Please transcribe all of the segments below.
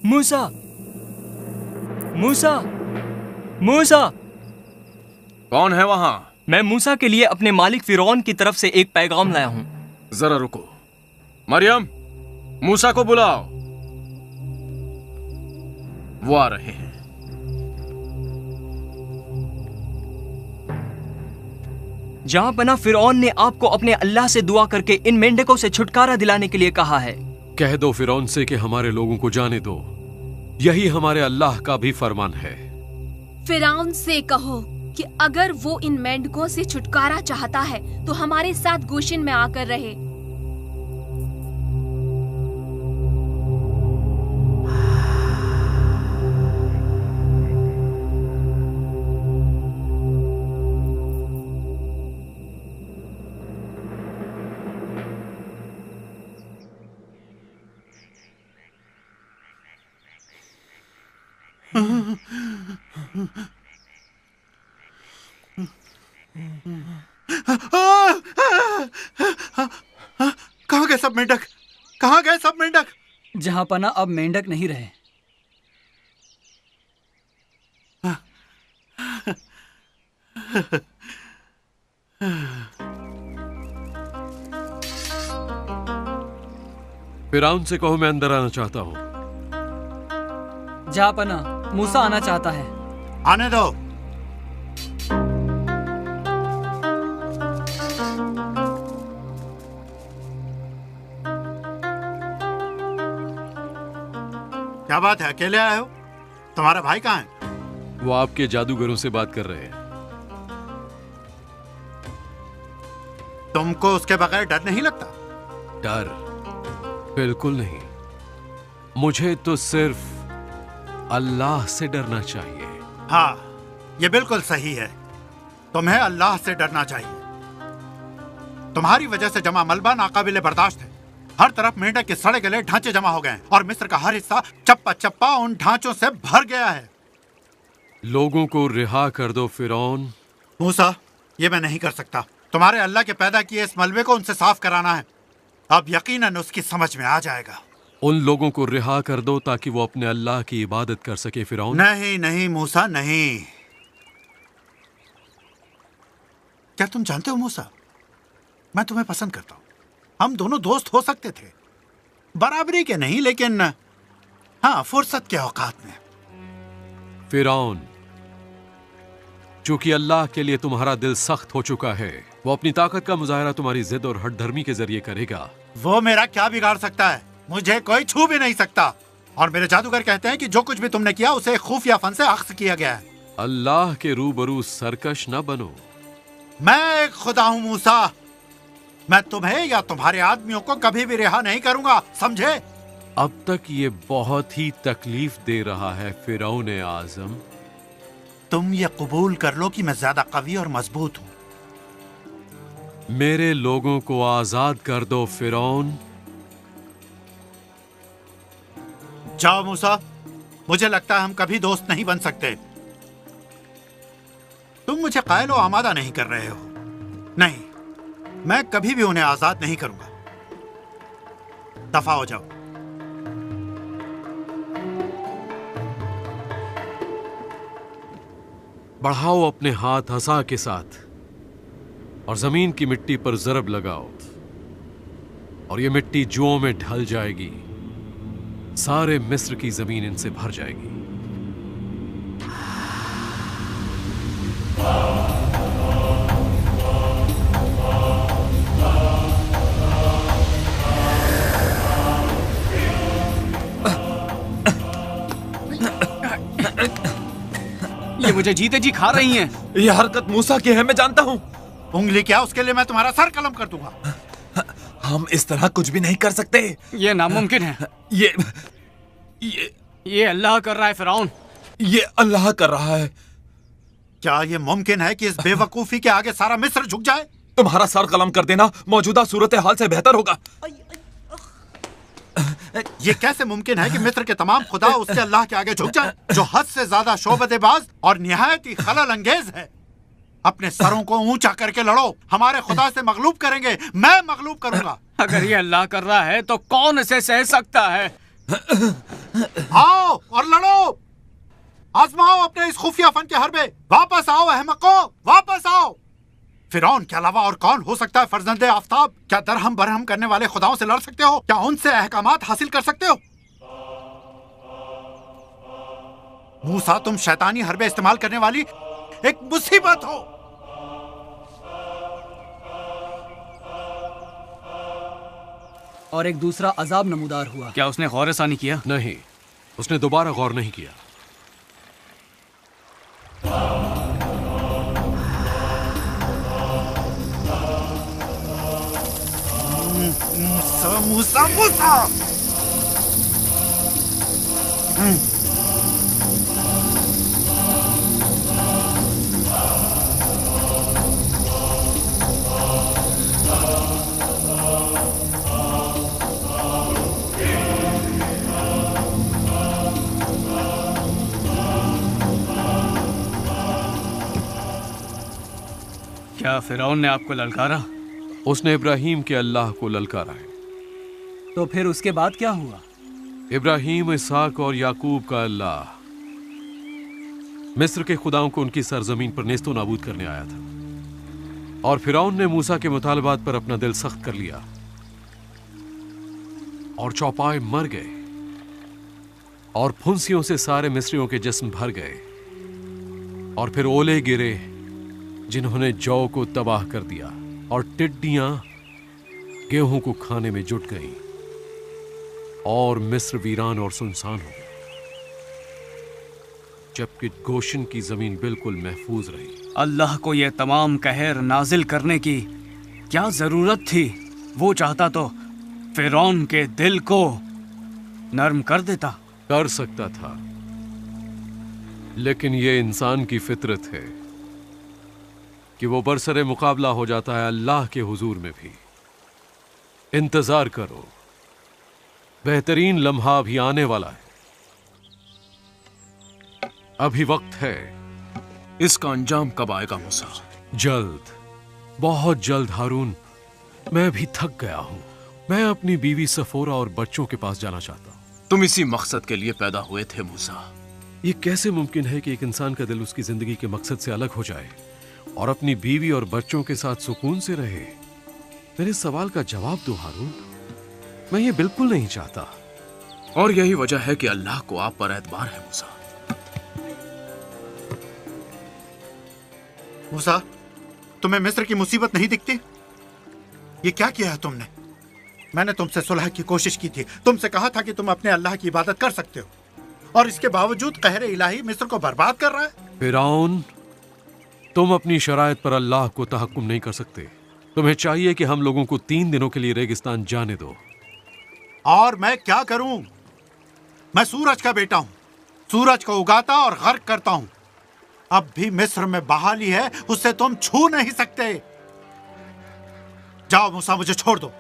मूसा, मूसा, मूसा। कौन है वहां? मैं मूसा के लिए अपने मालिक फिरौन की तरफ से एक पैगाम लाया हूं। जरा रुको। मरियम, मूसा को बुलाओ। वो आ रहे हैं। जहां पना फिरौन ने आपको अपने अल्लाह से दुआ करके इन मेंढकों से छुटकारा दिलाने के लिए कहा है। कह दो फिरौन से कि हमारे लोगों को जाने दो, यही हमारे अल्लाह का भी फरमान है। फिरौन से कहो कि अगर वो इन मेंढकों से छुटकारा चाहता है तो हमारे साथ गोशिन में आकर रहे। कहाँ गए सब मेंढक? कहाँ गए सब मेंढक? जहां पना अब मेंढक नहीं रहे। फिरौन से कहो मैं अंदर आना चाहता हूं। जहां पना मूसा आना चाहता है। आने दो। क्या बात है, अकेले आए हो? तुम्हारा भाई कहाँ है? वो आपके जादूगरों से बात कर रहे हैं। तुमको उसके बगैर डर नहीं लगता? डर? बिल्कुल नहीं। मुझे तो सिर्फ अल्लाह से डरना चाहिए। हाँ, ये बिल्कुल सही है। तुम्हें अल्लाह से डरना चाहिए। तुम्हारी वजह से जमा मलबा नाकाबिले बर्दाश्त है। हर तरफ मेंढक के सड़े गले ढांचे जमा हो गए हैं और मिस्र का हर हिस्सा चप्पा चप्पा उन ढांचों से भर गया है। लोगों को रिहा कर दो फिरौन। मूसा, ये मैं नहीं कर सकता। तुम्हारे अल्लाह के पैदा किए इस मलबे को उनसे साफ कराना है। अब यकीनन उसकी समझ में आ जाएगा। उन लोगों को रिहा कर दो ताकि वो अपने अल्लाह की इबादत कर सके फिरौन। नहीं नहीं मूसा, नहीं। क्या तुम जानते हो मूसा, मैं तुम्हें पसंद करता हूं। हम दोनों दोस्त हो सकते थे, बराबरी के नहीं, लेकिन हाँ, फुर्सत के औकात में। फिरौन, चूंकि अल्लाह के लिए तुम्हारा दिल सख्त हो चुका है, वो अपनी ताकत का मुजाहरा तुम्हारी जिद और हठधर्मी के जरिए करेगा। वो मेरा क्या बिगाड़ सकता है? मुझे कोई छू भी नहीं सकता। और मेरे जादूगर कहते हैं कि जो कुछ भी तुमने किया उसे खुफिया फन से अक्स किया गया है। अल्लाह के रूबरू सरकश न बनो। मैं एक खुदा हूँ मूसा। मैं तुम्हें या तुम्हारे आदमियों को कभी भी रिहा नहीं करूंगा, समझे? अब तक ये बहुत ही तकलीफ दे रहा है फिरौन आजम। तुम ये कबूल कर लो कि मैं ज्यादा कवी और मजबूत हूँ। मेरे लोगों को आजाद कर दो फिरौन। जाओ मूसा, मुझे लगता है हम कभी दोस्त नहीं बन सकते। तुम मुझे कायल और आमादा नहीं कर रहे हो। नहीं, मैं कभी भी उन्हें आजाद नहीं करूंगा। दफा हो जाओ। बढ़ाओ अपने हाथ हसा के साथ और जमीन की मिट्टी पर जरब लगाओ और ये मिट्टी जुओं में ढल जाएगी। सारे मिस्र की जमीन इनसे भर जाएगी। ये मुझे जीते जी खा रही हैं। ये हरकत मूसा की है, मैं जानता हूँ। उंगली क्या, उसके लिए मैं तुम्हारा सर कलम कर दूंगा। हम इस तरह कुछ भी नहीं कर सकते। ये नामुमकिन है। ये अल्लाह कर रहा है फिरौन। ये अल्लाह कर रहा है। क्या ये मुमकिन है कि इस बेवकूफी के आगे सारा मिस्र झुक जाए? तुम्हारा सर कलम कर देना मौजूदा सूरत हाल से बेहतर होगा। ये कैसे मुमकिन है कि मिस्र के तमाम खुदा उसके अल्लाह के आगे झुक जाए, जो हद से ज्यादा शोबतेबाज और निहायत ही खलल अंगेज है? अपने सरों को ऊंचा करके लड़ो। हमारे खुदा से मगलूब करेंगे, मैं मगलूब करूंगा। अगर ये अल्लाह कर रहा है तो कौन इसे सह सकता है? आओ और लड़ो, आजमाओ अपने इस खुफिया फन के हरबे। वापस आओ अहमको, वापस आओ। फिरौन के अलावा और कौन हो सकता है फर्जंदे आफताब? क्या दरहम बरहम करने वाले खुदाओं से लड़ सकते हो? क्या उनसे अहकामात हासिल कर सकते हो? मूसा, तुम शैतानी हरबे इस्तेमाल करने वाली एक मुसीबत हो। और एक दूसरा अजाब नमूदार हुआ। क्या उसने गौर-ए-सानी किया? नहीं, उसने दोबारा गौर नहीं किया। मूसा मूसा मूसा। क्या फिरौन ने आपको ललकारा? उसने इब्राहिम के अल्लाह को ललकारा है। तो फिर उसके बाद क्या हुआ? इब्राहिम, इसहाक और याकूब का अल्लाह मिस्र के खुदाओं को उनकी सरजमीन पर नेस्तो नाबूद करने आया था, और फिरौन ने मूसा के मुतालबात पर अपना दिल सख्त कर लिया और चौपाए मर गए और फुंसियों से सारे मिस्रियों के जिस्म भर गए, और फिर ओले गिरे जिन्होंने जौ को तबाह कर दिया, और टिड्डियां गेहूं को खाने में जुट गईं, और मिस्र वीरान और सुनसान हो गया, जबकि गोशन की जमीन बिल्कुल महफूज रही। अल्लाह को यह तमाम कहर नाजिल करने की क्या जरूरत थी? वो चाहता तो फिरौन के दिल को नर्म कर देता। कर सकता था, लेकिन यह इंसान की फितरत है कि वो बरसरे मुकाबला हो जाता है अल्लाह के हुजूर में भी। इंतजार करो, बेहतरीन लम्हा भी आने वाला है। अभी वक्त है। इसका अंजाम कब आएगा मूसा? जल्द, बहुत जल्द हारून। मैं भी थक गया हूं। मैं अपनी बीवी सफोरा और बच्चों के पास जाना चाहता हूं। तुम इसी मकसद के लिए पैदा हुए थे मूसा। ये कैसे मुमकिन है कि एक इंसान का दिल उसकी जिंदगी के मकसद से अलग हो जाए और अपनी बीवी और बच्चों के साथ सुकून से रहे? मेरे सवाल का जवाब दो हारून। मैं ये बिल्कुल नहीं चाहता। और यही वजह है कि अल्लाह को आप पर एतबार है मूसा। मूसा, तुम्हें मिस्र की मुसीबत नहीं दिखती? ये क्या किया है तुमने? मैंने तुमसे सुलह की कोशिश की थी। तुमसे कहा था कि तुम अपने अल्लाह की इबादत कर सकते हो, और इसके बावजूद कहर इलाही मिस्र को बर्बाद कर रहा है। फिरौन, तुम अपनी शरायत पर अल्लाह को तहक्कुम नहीं कर सकते। तुम्हें चाहिए कि हम लोगों को 3 दिनों के लिए रेगिस्तान जाने दो। और मैं क्या करूं? मैं सूरज का बेटा हूं, सूरज को उगाता और गर्क करता हूं। अब भी मिस्र में बहाली है, उससे तुम छू नहीं सकते। जाओ मूसा, मुझे छोड़ दो।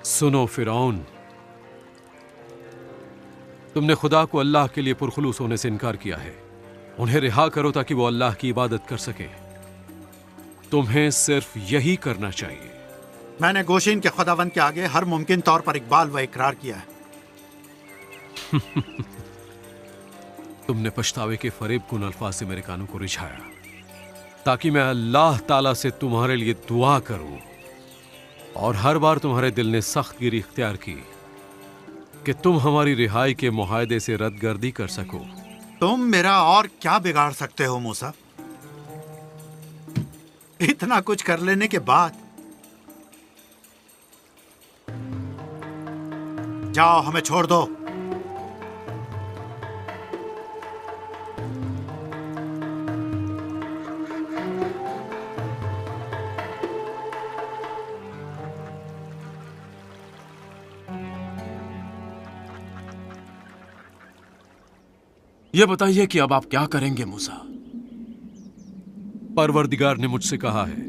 सुनो फिरौन, तुमने खुदा को अल्लाह के लिए पुरखुलूस होने से इनकार किया है। उन्हें रिहा करो ताकि वो अल्लाह की इबादत कर सके। तुम्हें सिर्फ यही करना चाहिए। मैंने गोशीन के खुदावंद के आगे हर मुमकिन तौर पर इकबाल व इकरार किया है। तुमने पछतावे के फरेबकुन अल्फाज से मेरे कानों को रिझाया ताकि मैं अल्लाह ताला से तुम्हारे लिए दुआ करूं, और हर बार तुम्हारे दिल ने सख्त गिरी इख्तियार की कि तुम हमारी रिहाई के मुआहदे से रद्दगर्दी कर सको। तुम मेरा और क्या बिगाड़ सकते हो मूसा? इतना कुछ कर लेने के बाद? जाओ, हमें छोड़ दो। यह बताइए कि अब आप क्या करेंगे मूसा? परवरदिगार ने मुझसे कहा है,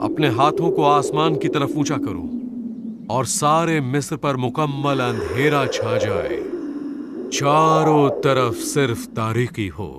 अपने हाथों को आसमान की तरफ ऊंचा करो और सारे मिस्र पर मुकम्मल अंधेरा छा जाए, चारों तरफ सिर्फ तारीकी हो।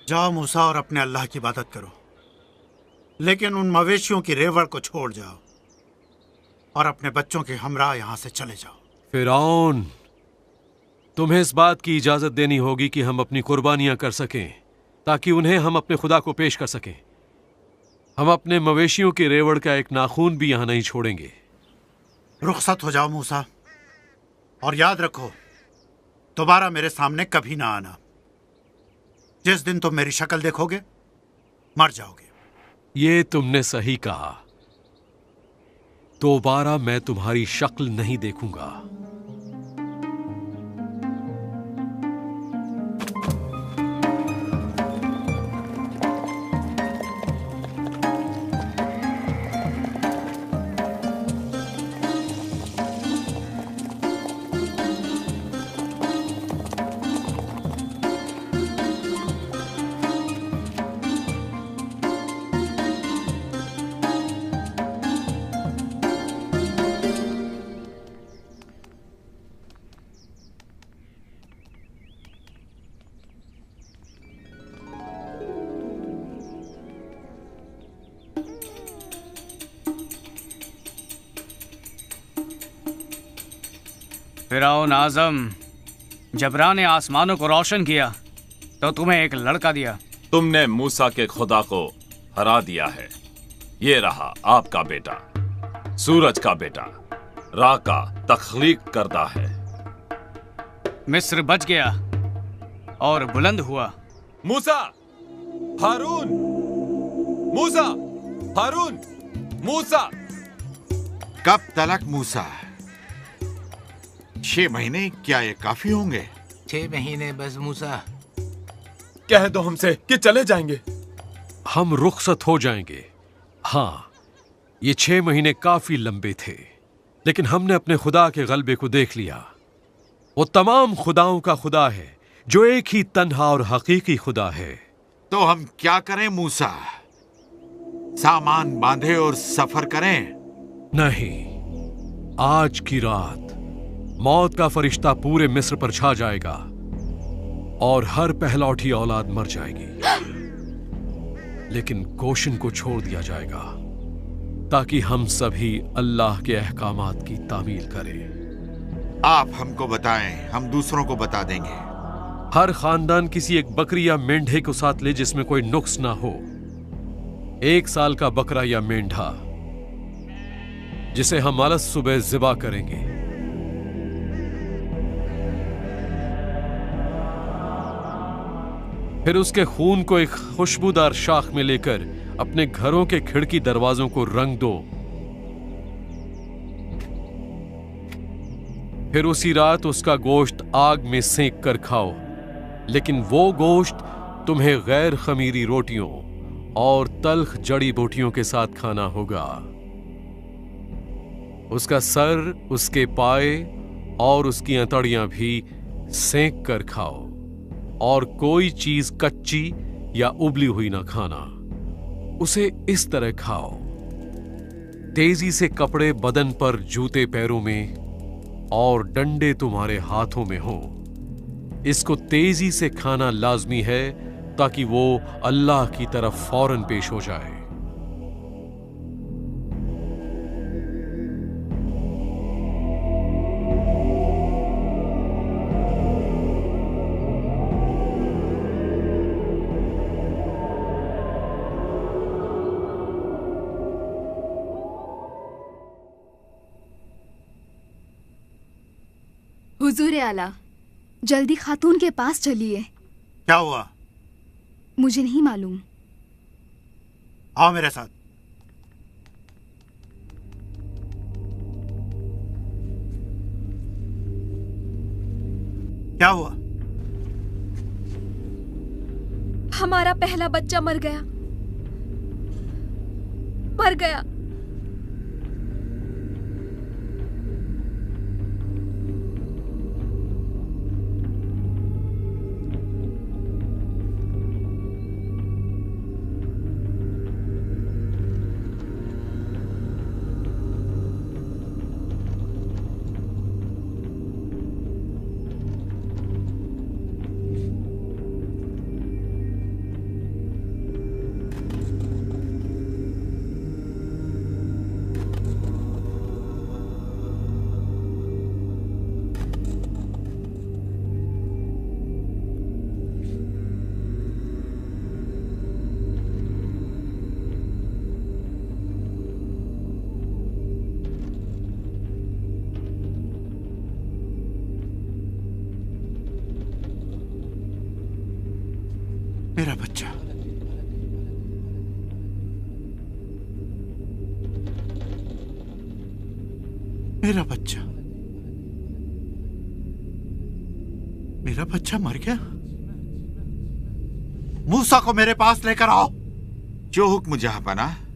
जाओ मूसा और अपने अल्लाह की इबादत करो, लेकिन उन मवेशियों की रेवड़ को छोड़ जाओ और अपने बच्चों के हमरा यहां से चले जाओ। फिरौन, तुम्हें इस बात की इजाजत देनी होगी कि हम अपनी कुर्बानियां कर सकें, ताकि उन्हें हम अपने खुदा को पेश कर सकें। हम अपने मवेशियों की रेवड़ का एक नाखून भी यहां नहीं छोड़ेंगे। रुखसत हो जाओ मूसा, और याद रखो दोबारा मेरे सामने कभी ना आना। जिस दिन तुम मेरी शक्ल देखोगे मर जाओगे। ये तुमने सही कहा, दोबारा मैं तुम्हारी शक्ल नहीं देखूंगा। फिरौन आजम, जबरा ने आसमानों को रोशन किया तो तुम्हें एक लड़का दिया। तुमने मूसा के खुदा को हरा दिया है। ये रहा आपका बेटा, सूरज का बेटा, रा का तख्लीक करता है। मिस्र बच गया और बुलंद हुआ। मूसा, हारून, मूसा, हारून, मूसा। कब तलक मूसा? 6 महीने? क्या ये काफी होंगे? 6 महीने बस मूसा। कह दो हमसे कि चले जाएंगे। हम रुखसत हो जाएंगे। हाँ, ये 6 महीने काफी लंबे थे, लेकिन हमने अपने खुदा के गलबे को देख लिया। वो तमाम खुदाओं का खुदा है, जो एक ही तन्हा और हकीकी खुदा है। तो हम क्या करें मूसा? सामान बांधे और सफर करें? नहीं, आज की रात मौत का फरिश्ता पूरे मिस्र पर छा जाएगा और हर पहलौठी औलाद मर जाएगी, लेकिन गोशन को छोड़ दिया जाएगा ताकि हम सभी अल्लाह के अहकामात की तामील करें। आप हमको बताएं, हम दूसरों को बता देंगे। हर खानदान किसी एक बकरी या मेंढे को साथ ले जिसमें कोई नुक्स ना हो। 1 साल का बकरा या मेंढा जिसे हम अलग सुबह ज़िबा करेंगे। फिर उसके खून को एक खुशबूदार शाख में लेकर अपने घरों के खिड़की दरवाजों को रंग दो। फिर उसी रात उसका गोश्त आग में सेंक कर खाओ, लेकिन वो गोश्त तुम्हें गैर खमीरी रोटियों और तल्ख जड़ी बूटियों के साथ खाना होगा। उसका सर, उसके पाए और उसकी अंतड़ियां भी सेंक कर खाओ, और कोई चीज कच्ची या उबली हुई ना खाना। उसे इस तरह खाओ, तेजी से कपड़े बदन पर, जूते पैरों में और डंडे तुम्हारे हाथों में हो। इसको तेजी से खाना लाजमी है ताकि वो अल्लाह की तरफ फौरन पेश हो जाए। हुजूर आला, जल्दी खातून के पास चलिए। क्या हुआ? मुझे नहीं मालूम। आओ मेरे साथ। क्या हुआ? हमारा पहला बच्चा मर गया, मर गया। मेरा बच्चा। मेरा बच्चा। मेरा बच्चा मर गया। मूसा को मेरे पास लेकर आओ। जो हुक्म जहां पना।